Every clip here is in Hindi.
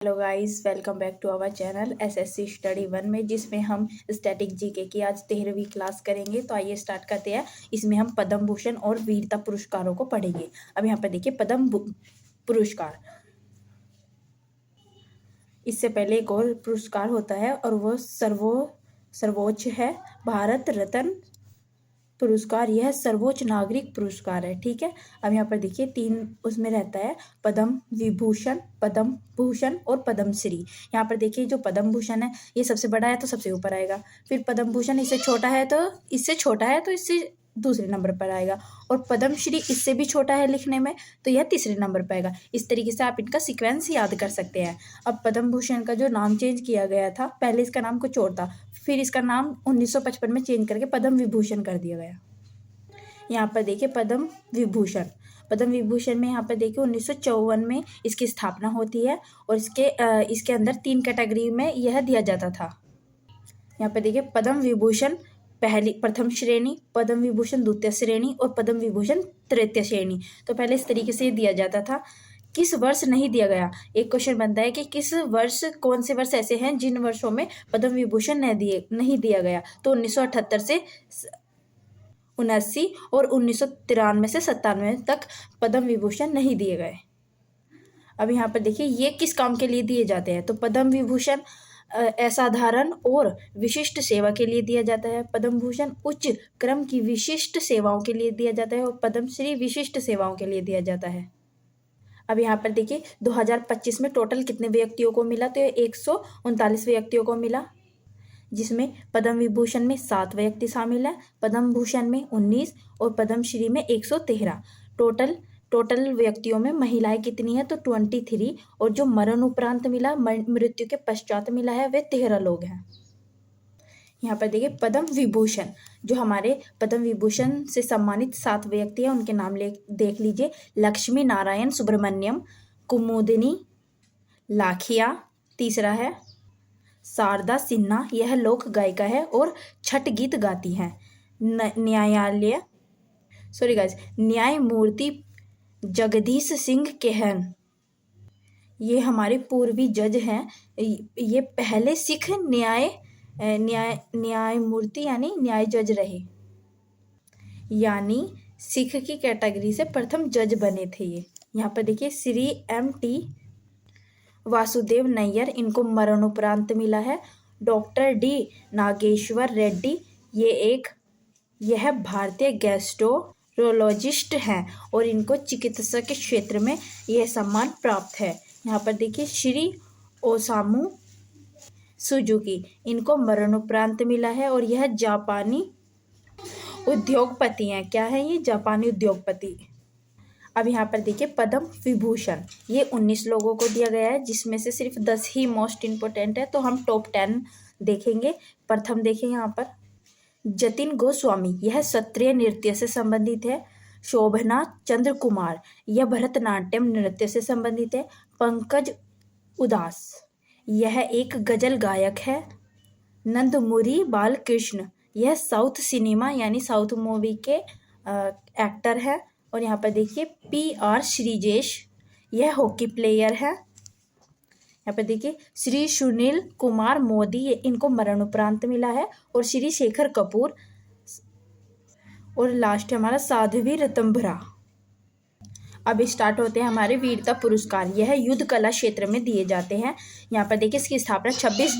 Hello guys, welcome back to our channel SSC study 1 में, जिसमें हम स्टैटिक जीके की आज 13वीं क्लास करेंगे। तो आइए स्टार्ट करते हैं। इसमें हम पद्म भूषण और वीरता पुरस्कारों को पढ़ेंगे। अब यहाँ पर देखिए पद्म पुरस्कार। इससे पहले एक और पुरस्कार होता है और वो सर्वोच्च है, भारत रत्न पुरस्कार। यह सर्वोच्च नागरिक पुरस्कार है। ठीक है। अब यहाँ पर देखिए 3 उसमें रहता है, पद्म विभूषण, पद्म भूषण और पद्मश्री। यहाँ पर देखिए जो पद्म भूषण है ये सबसे बड़ा है तो सबसे ऊपर आएगा, फिर पद्म भूषण इससे छोटा है तो इससे दूसरे नंबर पर आएगा, और पद्मश्री इससे भी छोटा है लिखने में तो यह तीसरे नंबर पर आएगा। इस तरीके से आप इनका सीक्वेंस याद कर सकते हैं। अब पद्म भूषण का जो नाम चेंज किया गया था, पहले इसका नाम कुछ और था, फिर इसका नाम 1955 में चेंज करके पद्म विभूषण कर दिया गया। यहाँ पर देखिए पद्म विभूषण में यहाँ पर देखिए 1954 में इसकी स्थापना होती है, और इसके अंदर 3 कैटेगरी में यह दिया जाता था। यहाँ पर देखिए पद्म विभूषण प्रथम श्रेणी, पद्म विभूषण द्वितीय श्रेणी और पद्म विभूषण तृतीय श्रेणी। तो पहले इस तरीके से दिया जाता था। किस वर्ष नहीं दिया गया, एक क्वेश्चन बनता है कि किस वर्ष, कौन से वर्ष ऐसे हैं जिन वर्षों में पद्म विभूषण नहीं दिया गया। तो 1978 से 79 और 1993 से 97 तक पद्म विभूषण नहीं दिए गए। अब यहाँ पर देखिए ये किस काम के लिए दिए जाते हैं। तो पद्म विभूषण असाधारण और विशिष्ट सेवा के लिए दिया जाता है, पद्म भूषण उच्च क्रम की विशिष्ट सेवाओं के लिए दिया जाता है, और पद्मश्री विशिष्ट सेवाओं के लिए दिया जाता है। अब यहाँ पर देखिए 2025 में टोटल कितने व्यक्तियों को मिला, तो 139 व्यक्तियों को मिला, जिसमें पद्म विभूषण में 7 व्यक्ति शामिल हैं, पद्म भूषण में 19 और पद्मश्री में 113। टोटल व्यक्तियों में महिलाएं कितनी है, तो 23, और जो मरण उपरांत मिला, मृत्यु के पश्चात मिला है, वे 13 लोग हैं। यहाँ पर देखिए पद्म विभूषण, जो हमारे पद्म विभूषण से सम्मानित 7 व्यक्ति हैं उनके नाम देख लीजिए। लक्ष्मी नारायण सुब्रमण्यम, कुमुदिनी लाखिया, तीसरा है शारदा सिन्हा, यह लोक गायिका है और छठ गीत गाती हैं। न्यायमूर्ति जगदीश सिंह केहन, ये हमारे पूर्वी जज हैं। ये पहले सिख न्यायमूर्ति यानी न्याय जज रहे, यानी सिख की कैटेगरी से प्रथम जज बने थे ये। यहाँ पर देखिए श्री M.T. वासुदेव नैयर, इनको मरणोपरांत मिला है। Doctor D. नागेश्वर रेड्डी, यह भारतीय गैस्ट्रोलॉजिस्ट हैं और इनको चिकित्सा के क्षेत्र में यह सम्मान प्राप्त है। यहाँ पर देखिए श्री ओसामू सुजुकी, इनको मरणोपरांत मिला है और यह जापानी उद्योगपति हैं। क्या है ये? जापानी उद्योगपति। अब यहाँ पर देखिए पद्म विभूषण, ये 19 लोगों को दिया गया है, जिसमें से सिर्फ 10 ही मोस्ट इम्पोर्टेंट है, तो हम टॉप 10 देखेंगे। प्रथम देखें यहाँ पर जतिन गोस्वामी, यह शास्त्रीय नृत्य से संबंधित है। शोभना चंद्र कुमार, यह भरतनाट्यम नृत्य से संबंधित है। पंकज उदास, यह एक गजल गायक है। नंदमुरी बालकृष्ण, यह साउथ सिनेमा यानी साउथ मूवी के एक्टर है। और यहाँ पर देखिए PR श्रीजेश, यह हॉकी प्लेयर है। यहाँ पर देखिए श्री सुनील कुमार मोदी, इनको मरणोपरांत मिला है। और श्री शेखर कपूर, और लास्ट है हमारा साध्वी ऋतंभरा। अब स्टार्ट होते हैं हमारे वीरता पुरस्कार। यह युद्ध कला क्षेत्र में दिए जाते हैं। यहाँ पर देखिए इसकी स्थापना 26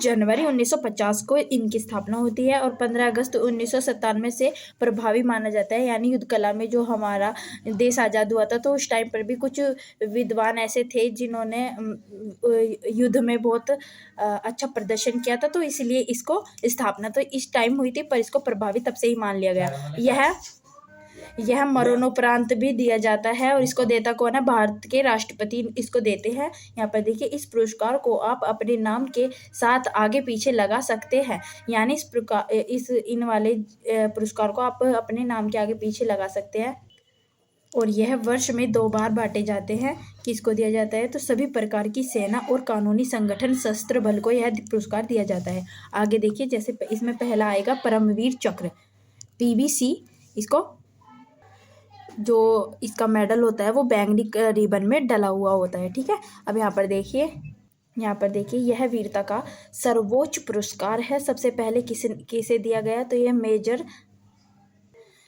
जनवरी 1950 को इनकी स्थापना होती है, और 15 अगस्त 1997 से प्रभावी माना जाता है। यानी युद्ध कला में जो हमारा देश आज़ाद हुआ था, तो उस टाइम पर भी कुछ विद्वान ऐसे थे जिन्होंने युद्ध में बहुत अच्छा प्रदर्शन किया था, तो इसलिए इसको स्थापना तो इस टाइम हुई थी, पर इसको प्रभावी तब से ही मान लिया गया। यह मरणोपरांत भी दिया जाता है, और इसको देता कौन है? भारत के राष्ट्रपति इसको देते हैं। यहाँ पर देखिए इस पुरस्कार को आप अपने नाम के साथ आगे पीछे लगा सकते हैं, यानी इन वाले पुरस्कार को आप अपने नाम के आगे पीछे लगा सकते हैं। और यह वर्ष में 2 बार बांटे जाते हैं। किसको दिया जाता है? तो सभी प्रकार की सेना और कानूनी संगठन सशस्त्र बल को यह पुरस्कार दिया जाता है। आगे देखिए, जैसे इसमें पहला आएगा परमवीर चक्र, PVC, इसको जो इसका मेडल होता है वो बैंगनी रिबन में डला हुआ होता है, ठीक है। अब यहाँ पर देखिए, यह वीरता का सर्वोच्च पुरस्कार है। सबसे पहले किसे दिया गया, तो यह मेजर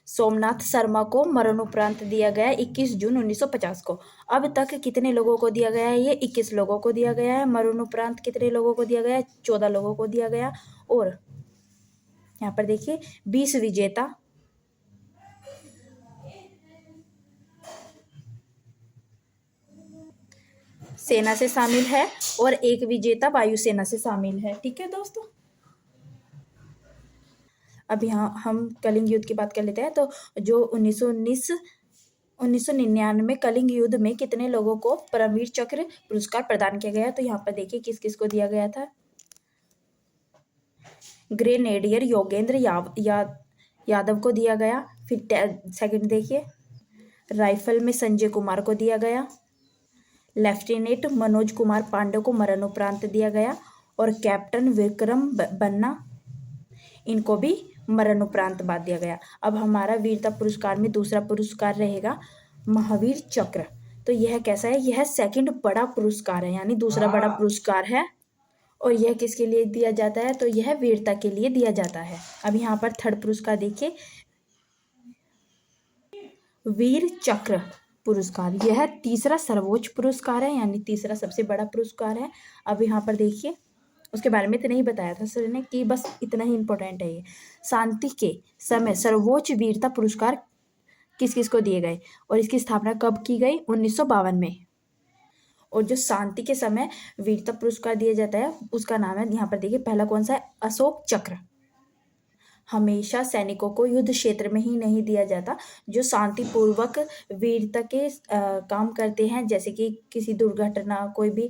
सोमनाथ शर्मा को मरणोपरांत दिया गया 21 जून 1950 को। अब तक कितने लोगों को दिया गया है, ये 21 लोगों को दिया गया है। मरणोपरांत कितने लोगों को दिया गया है, 14 लोगों को दिया गया। और यहाँ पर देखिए 20 विजेता सेना से शामिल है और 1 विजेता वायुसेना से शामिल है, ठीक है दोस्तों। अब यहाँ हम कलिंग युद्ध की बात कर लेते हैं। तो जो 1999 कलिंग युद्ध में कितने लोगों को परमवीर चक्र पुरस्कार प्रदान किया गया, तो यहाँ पर देखिए किस किस को दिया गया था। ग्रेनेडियर योगेंद्र यादव को दिया गया। फिर सेकंड देखिए, राइफल में संजय कुमार को दिया गया। लेफ्टिनेंट मनोज कुमार पांडे को मरणोपरांत दिया गया। और कैप्टन विक्रम बन्ना, इनको भी मरणोपरांत बाद दिया गया। अब हमारा वीरता पुरस्कार में दूसरा पुरस्कार रहेगा महावीर चक्र। तो यह कैसा है, यह सेकंड बड़ा पुरस्कार है, यानी दूसरा बड़ा पुरस्कार है। और यह किसके लिए दिया जाता है, तो यह वीरता के लिए दिया जाता है। अब यहाँ पर थर्ड पुरस्कार देखिए, वीर चक्र पुरस्कार। यह तीसरा सर्वोच्च पुरस्कार है, यानी तीसरा सबसे बड़ा पुरस्कार है। अब यहाँ पर देखिए, उसके बारे में इतना ही बताया था सर ने कि बस इतना ही इम्पोर्टेंट है ये। शांति के समय सर्वोच्च वीरता पुरस्कार किस किस को दिए गए और इसकी स्थापना कब की गई, 1952 में। और जो शांति के समय वीरता पुरस्कार दिया जाता है उसका नाम है, यहाँ पर देखिए पहला कौन सा है, अशोक चक्र। हमेशा सैनिकों को युद्ध क्षेत्र में ही नहीं दिया जाता, जो शांतिपूर्वक वीरता के काम करते हैं, जैसे कि किसी दुर्घटना, कोई भी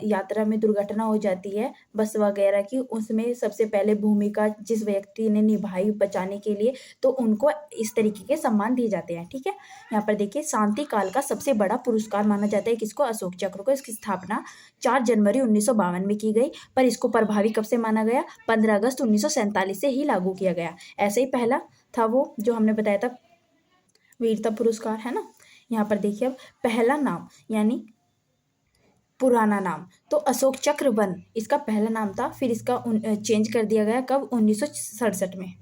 यात्रा में दुर्घटना हो जाती है बस वगैरह की, उसमें सबसे पहले भूमिका जिस व्यक्ति ने निभाई बचाने के लिए, तो उनको इस तरीके के सम्मान दिए जाते हैं, ठीक है। यहाँ पर देखिए शांति काल का सबसे बड़ा पुरस्कार माना जाता है किसको, अशोक चक्र को। इसकी स्थापना 4 जनवरी 1952 में की गई, पर इसको प्रभावी कब से माना गया, 15 अगस्त 1947 से ही लागू किया गया। ऐसे ही पहला था वो जो हमने बताया था वीरता पुरस्कार, है ना। यहाँ पर देखिए अब पहला नाम यानी पुराना नाम, तो अशोक चक्र 1 इसका पहला नाम था, फिर इसका चेंज कर दिया गया कब, 1967 में।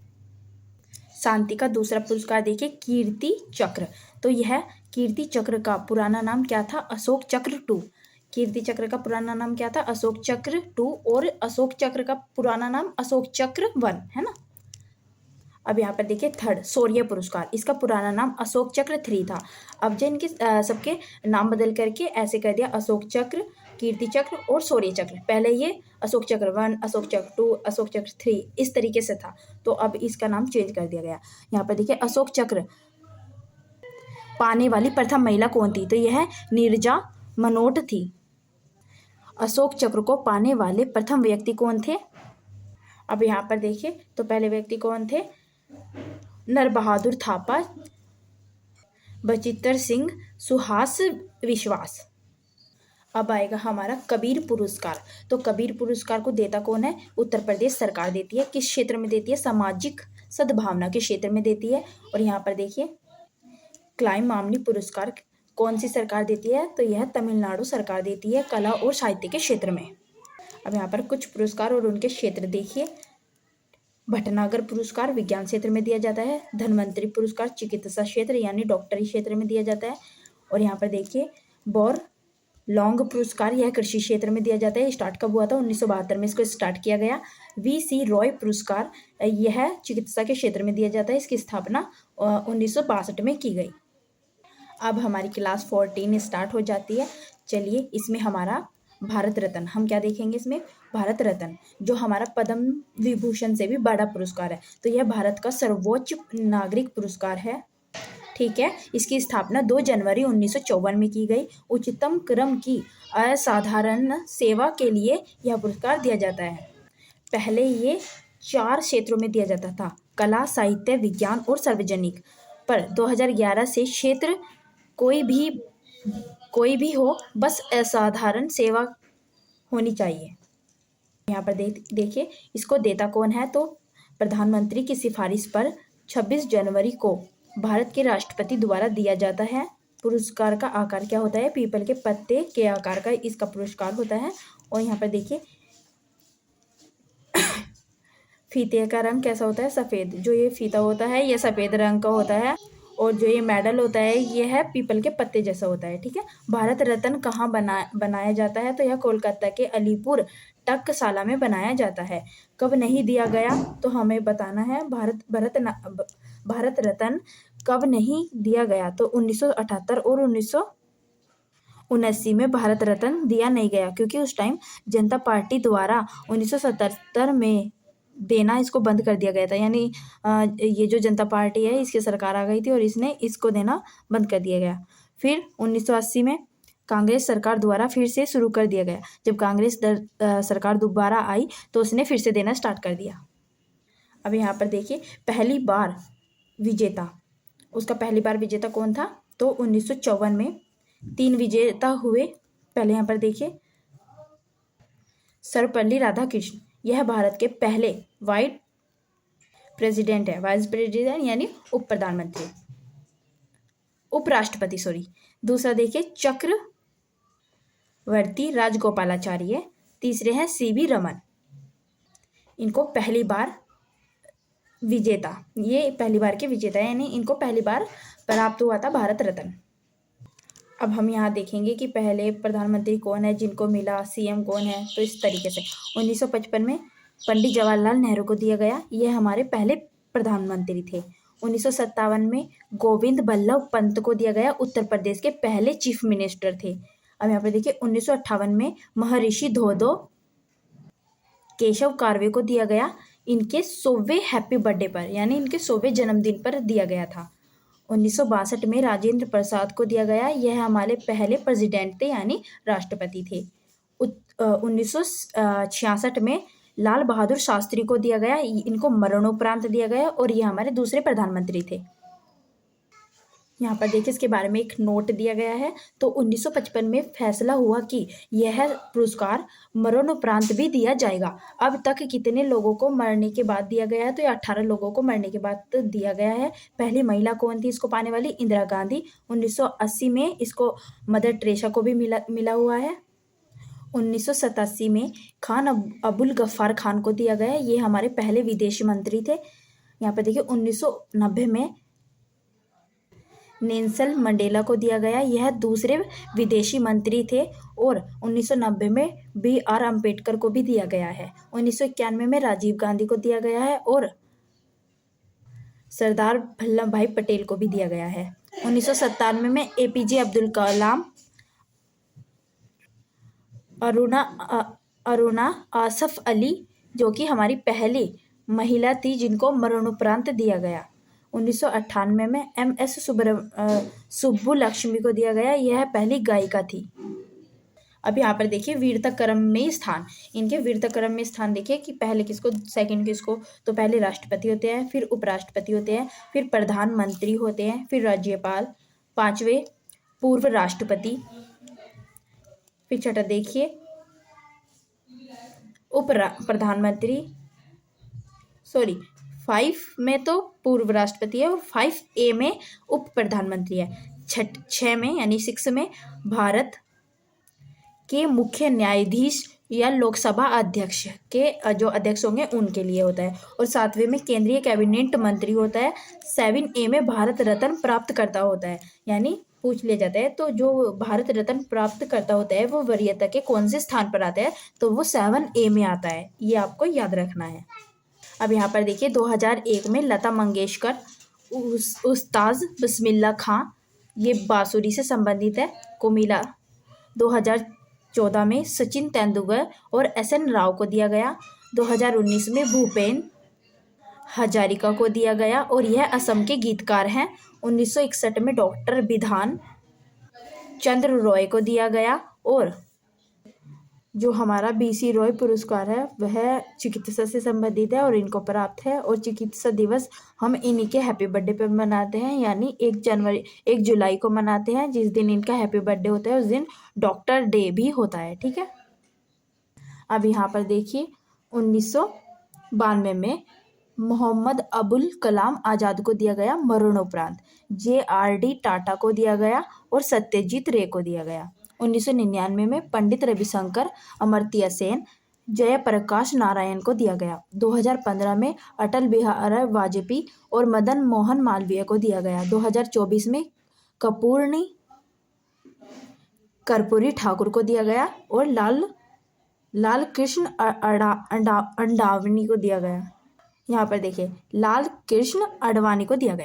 शांति का दूसरा पुरस्कार देखिए कीर्ति चक्र। तो यह कीर्ति चक्र का पुराना नाम क्या था, अशोक चक्र 2। कीर्ति चक्र का पुराना नाम क्या था, अशोक चक्र 2, और अशोक चक्र का पुराना नाम अशोक चक्र 1, है ना। अब यहाँ पर देखिए थर्ड शौर्य पुरस्कार, इसका पुराना नाम अशोक चक्र 3 था। अब जो इनके सबके नाम बदल करके ऐसे कर दिया, अशोक चक्र, कीर्ति चक्र और शौर्य चक्र। पहले ये अशोक चक्र 1, अशोक चक्र 2, अशोक चक्र 3 इस तरीके से था, तो अब इसका नाम चेंज कर दिया गया। यहाँ पर देखिए अशोक चक्र पाने वाली प्रथम महिला कौन थी, तो यह नीरजा मनोट थी। अशोक चक्र को पाने वाले प्रथम व्यक्ति कौन थे, अब यहाँ पर देखिए तो पहले व्यक्ति कौन थे, नरबहादुर थापा, बचित्तर सिंह, सुहास विश्वास। अब आएगा हमारा कबीर पुरस्कार। तो कबीर पुरस्कार को देता कौन है, उत्तर प्रदेश सरकार देती है। किस क्षेत्र में देती है, सामाजिक सद्भावना के क्षेत्र में देती है। और यहाँ पर देखिए क्लाइम मामनी पुरस्कार कौन सी सरकार देती है, तो यह तमिलनाडु सरकार देती है, कला और साहित्य के क्षेत्र में। अब यहाँ पर कुछ पुरस्कार और उनके क्षेत्र देखिए, भटनागर पुरस्कार विज्ञान क्षेत्र में दिया जाता है। धन्वंतरी पुरस्कार चिकित्सा क्षेत्र यानी डॉक्टरी क्षेत्र में दिया जाता है। और यहाँ पर देखिए बौर लॉन्ग पुरस्कार, यह कृषि क्षेत्र में दिया जाता है। स्टार्ट कब हुआ था, 1972 में इसको स्टार्ट किया गया। VC रॉय पुरस्कार, यह चिकित्सा के क्षेत्र में दिया जाता है। इसकी स्थापना 1962 में की गई। अब हमारी क्लास 14 स्टार्ट हो जाती है। चलिए इसमें हमारा भारत रत्न, हम क्या देखेंगे इसमें, भारत रत्न जो हमारा पद्म विभूषण से भी बड़ा पुरस्कार है। तो यह भारत का सर्वोच्च नागरिक पुरस्कार है, ठीक है। इसकी स्थापना 2 जनवरी 1954 में की गई। उच्चतम क्रम की असाधारण सेवा के लिए यह पुरस्कार दिया जाता है। पहले ये 4 क्षेत्रों में दिया जाता था, कला, साहित्य, विज्ञान और सार्वजनिक, पर 2011 से क्षेत्र कोई भी हो, बस असाधारण सेवा होनी चाहिए। यहाँ पर देखिए इसको देता कौन है, तो प्रधानमंत्री की सिफारिश पर 26 जनवरी को भारत के राष्ट्रपति द्वारा दिया जाता है। पुरस्कार का आकार क्या होता है? पीपल के पत्ते के आकार का इसका पुरस्कार होता है। और यहाँ पर देखिए फीते का रंग कैसा होता है? सफ़ेद। जो ये फीता होता है ये सफ़ेद रंग का होता है और जो ये मेडल होता है ये है पीपल के पत्ते जैसा होता है। ठीक है। भारत रत्न कहाँ बनाया जाता है? तो यह कोलकाता के अलीपुर टकसाला में बनाया जाता है। कब नहीं दिया गया? तो हमें बताना है भारत रत्न कब नहीं दिया गया। तो 1978 और 1979 में भारत रत्न दिया नहीं गया, क्योंकि उस टाइम जनता पार्टी द्वारा 1977 में देना इसको बंद कर दिया गया था। यानी ये जो जनता पार्टी है इसकी सरकार आ गई थी और इसने इसको देना बंद कर दिया गया। फिर 1980 में कांग्रेस सरकार द्वारा फिर से शुरू कर दिया गया। जब कांग्रेस सरकार दोबारा आई तो उसने फिर से देना स्टार्ट कर दिया। अब यहाँ पर देखिए पहली बार विजेता, उसका पहली बार विजेता कौन था? तो 1954 में 3 विजेता हुए। पहले यहाँ पर देखिए सर्वपल्ली राधाकृष्ण, यह भारत के पहले वाइस प्रेसिडेंट है। वाइस प्रेसिडेंट यानी उप प्रधानमंत्री, उपराष्ट्रपति सॉरी। दूसरा देखिए चक्रवर्ती राजगोपालाचारी, तीसरे हैं सीवी रमन। इनको पहली बार विजेता, ये पहली बार के विजेता है, यानी इनको पहली बार प्राप्त हुआ था भारत रत्न। अब हम यहाँ देखेंगे कि पहले प्रधानमंत्री कौन है जिनको मिला, सीएम कौन है। तो इस तरीके से 1955 में पंडित जवाहरलाल नेहरू को दिया गया, यह हमारे पहले प्रधानमंत्री थे। 1957 में गोविंद बल्लभ पंत को दिया गया, उत्तर प्रदेश के पहले चीफ मिनिस्टर थे। अब यहाँ पर देखिए 1958 में महर्षि धोदो केशव कार्वे को दिया गया, इनके 100वें हैप्पी बर्थडे पर, यानी इनके 100वें जन्मदिन पर दिया गया था। 1962 में राजेंद्र प्रसाद को दिया गया, यह हमारे पहले प्रेसिडेंट थे यानी राष्ट्रपति थे। 1966 में लाल बहादुर शास्त्री को दिया गया, इनको मरणोपरांत दिया गया और ये हमारे दूसरे प्रधानमंत्री थे। यहाँ पर देखिए इसके बारे में एक नोट दिया गया है। तो 1955 में फैसला हुआ कि यह पुरस्कार मरणोपरांत भी दिया जाएगा। अब तक कितने लोगों को मरने के बाद दिया गया है? तो ये 18 लोगों को मरने के बाद दिया गया है। पहली महिला कौन थी इसको पाने वाली? इंदिरा गांधी। 1980 में इसको मदर टेरेसा को भी मिला हुआ है। 1987 में खान अबुल गफ्फार खान को दिया गया, ये हमारे पहले विदेश मंत्री थे। यहाँ पर देखिए 1990 में नेल्सन मंडेला को दिया गया, यह दूसरे विदेशी मंत्री थे। और 1990 में BR अम्बेडकर को भी दिया गया है। 1991 में राजीव गांधी को दिया गया है और सरदार वल्लभ भाई पटेल को भी दिया गया है। 1997 में APJ अब्दुल कलाम, अरुणा आसफ अली जो कि हमारी पहली महिला थी जिनको मरणोपरांत दिया गया। 1998 में MS सुब्बुलक्ष्मी को दिया गया, यह पहली गायिका थी। अब यहाँ पर देखिए वीरता क्रम में स्थान, इनके वीरता क्रम में स्थान देखिए कि पहले किसको, सेकंड किसको। तो पहले राष्ट्रपति होते हैं, फिर उपराष्ट्रपति होते हैं, फिर प्रधानमंत्री होते हैं, फिर राज्यपाल, 5वें पूर्व राष्ट्रपति, फिर छठा देखिए प्रधानमंत्री, सॉरी 5 में तो पूर्व राष्ट्रपति है और 5A में उप प्रधानमंत्री है। 6 में यानी 6 में भारत के मुख्य न्यायाधीश या लोकसभा अध्यक्ष के जो अध्यक्ष होंगे उनके लिए होता है। और 7वें में केंद्रीय कैबिनेट मंत्री होता है। 7A में भारत रत्न प्राप्त करता होता है, यानी पूछ लिया जाता है तो जो भारत रत्न प्राप्त करता होता है वो वरीयता के कौन से स्थान पर आता है? तो वो 7A में आता है, ये आपको याद रखना है। अब यहाँ पर देखिए 2001 में लता मंगेशकर, उस्ताद बिस्मिल्लाह खां, ये बांसुरी से संबंधित है, को मिला। 2014 में सचिन तेंदुलकर और SN राव को दिया गया। 2019 में भूपेन हजारिका को दिया गया और यह असम के गीतकार हैं। 1961 में डॉक्टर बिधान चंद्र रॉय को दिया गया और जो हमारा BC रॉय पुरस्कार है वह चिकित्सा से संबंधित है और इनको प्राप्त है। और चिकित्सा दिवस हम इन्हीं के हैप्पी बर्थडे पर मनाते हैं, यानी 1 जुलाई को मनाते हैं, जिस दिन इनका हैप्पी बर्थडे होता है उस दिन डॉक्टर डे भी होता है। ठीक है। अब यहाँ पर देखिए 1992 में मोहम्मद अबुल कलाम आज़ाद को दिया गया मरणोपरांत। JRD टाटा को दिया गया और सत्यजीत रे को दिया गया। 1999 में पंडित रविशंकर, अमर्त्य सेन, जयप्रकाश नारायण को दिया गया। 2015 में अटल बिहारी वाजपेयी और मदन मोहन मालवीय को दिया गया। 2024 में कर्पूरी ठाकुर को दिया गया और लाल कृष्ण अडवाणी को दिया गया। यहाँ पर देखिए, लाल कृष्ण अडवाणी को दिया गया।